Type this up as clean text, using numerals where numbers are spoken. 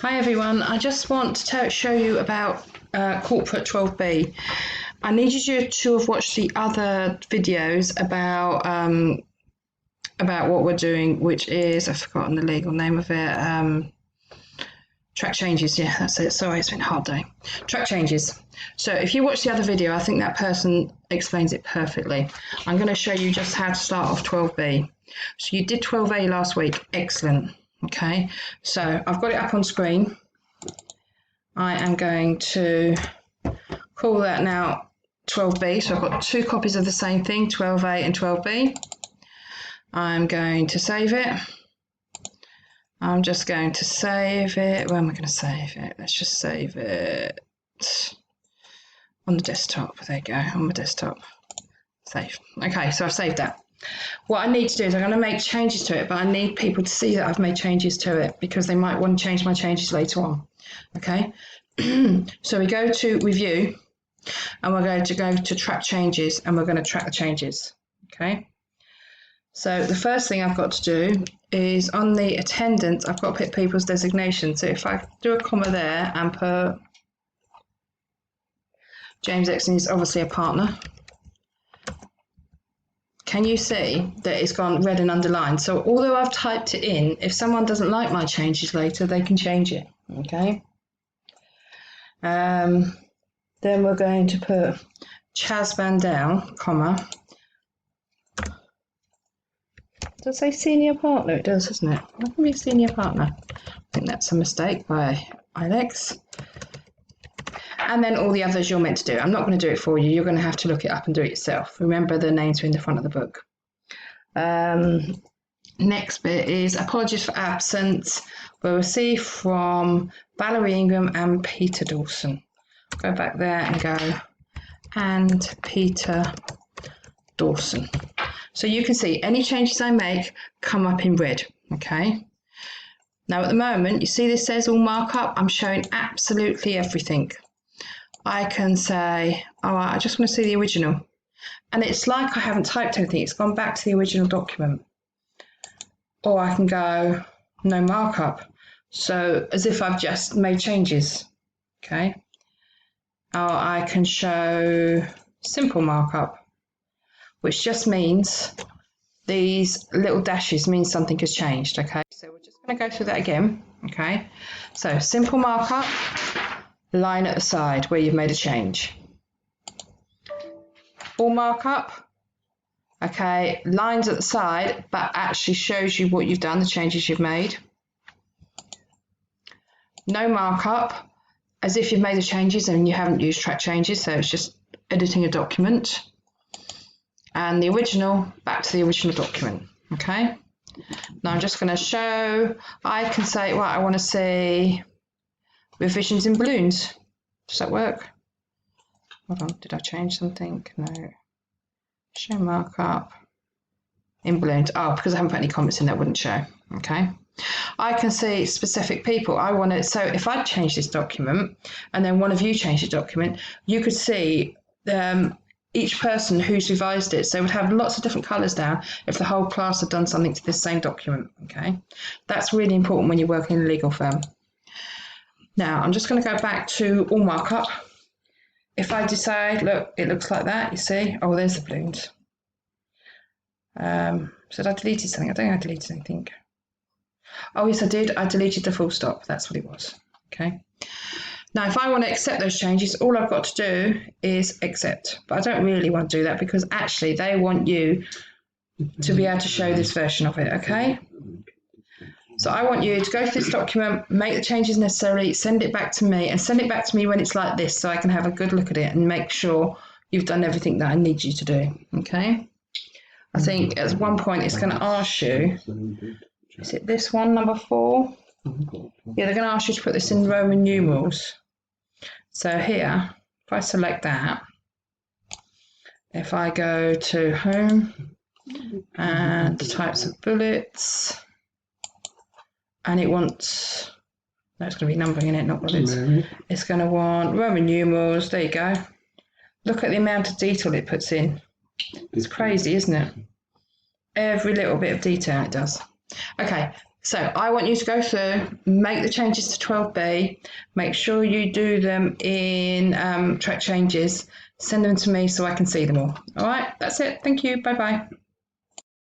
Hi everyone, I just want to show you about Corporate 12B. I needed you to have watched the other videos about what we're doing, which is, I've forgotten the legal name of it, track changes, yeah, that's it, sorry, it's been a hard day. Track changes. So if you watch the other video, I think that person explains it perfectly. I'm going to show you just how to start off 12B. So you did 12A last week, excellent. Okay, so I've got it up on screen. I am going to call that now 12B. So I've got two copies of the same thing, 12A and 12B. I'm going to save it. I'm just going to save it. Where am I going to save it? Let's just save it on the desktop. There you go, on my desktop. Save. Okay, so I've saved that. What I need to do is I'm going to make changes to it, but I need people to see that I've made changes to it because they might want to change my changes later on. Okay, so we go to review and we're going to go to track changes and we're going to track the changes. Okay, so the first thing I've got to do is on the attendance, I've got to put people's designation. So if I do a comma there and put James Exton is obviously a partner. Can you see that it's gone red and underlined? So although I've typed it in, if someone doesn't like my changes later, they can change it, okay? Then we're going to put Chas Bandel, comma. Does it say senior partner? It does, doesn't it? How can be a senior partner? I think that's a mistake by Alex. And then all the others you're meant to do. I'm not going to do it for you. You're going to have to look it up and do it yourself. Remember, the names are in the front of the book. Next bit is apologies for absence. We'll receive from Valerie Ingram and Peter Dawson. Go back there and go, and Peter Dawson. So you can see any changes I make come up in red, okay? Now at the moment, you see this says all markup. I'm showing absolutely everything. I can say, all right, I just want to see the original. And it's like I haven't typed anything. It's gone back to the original document. Or I can go, no markup. So as if I've just made changes, okay? Or I can show simple markup, which just means these little dashes mean something has changed, okay? So we're just going to go through that again, okay? So simple markup. Line at the side where you've made a change. All markup, okay, lines at the side, but actually shows you what you've done, the changes you've made. No markup, as if you've made the changes and you haven't used track changes, so it's just editing a document. And the original, back to the original document, okay? Now I'm just going to show, I can say, well, I want to see revisions in balloons. Does that work? Hold on, did I change something? No. Show markup in balloons. Oh, because I haven't put any comments in, that wouldn't show. Okay. I can see specific people. I want to, so if I change this document and then one of you change the document, you could see each person who's revised it. So it would have lots of different colours down if the whole class had done something to this same document. Okay. That's really important when you're working in a legal firm. Now, I'm just going to go back to all markup. If I decide, look, it looks like that, you see? Oh, there's the balloons. So I deleted something. I don't think I deleted anything. Oh, yes, I did. I deleted the full stop. That's what it was. Okay. Now, if I want to accept those changes, all I've got to do is accept. But I don't really want to do that because actually they want you to be able to show this version of it, okay? So I want you to go through this document, make the changes necessary, send it back to me, and send it back to me when it's like this so I can have a good look at it and make sure you've done everything that I need you to do, okay? I think at one point it's going to ask you, is it this one, number 4? Yeah, they're going to ask you to put this in Roman numerals. So here, if I select that, if I go to home and the types of bullets, and it wants, no, it's going to be numbering in it, not bullets. It's going to want Roman numerals. There you go. Look at the amount of detail it puts in. It's crazy, isn't it? Every little bit of detail it does. Okay, So I want you to go through, make the changes to 12B, make sure you do them in track changes, send them to me so I can see them all. All right, that's it. Thank you. Bye-bye.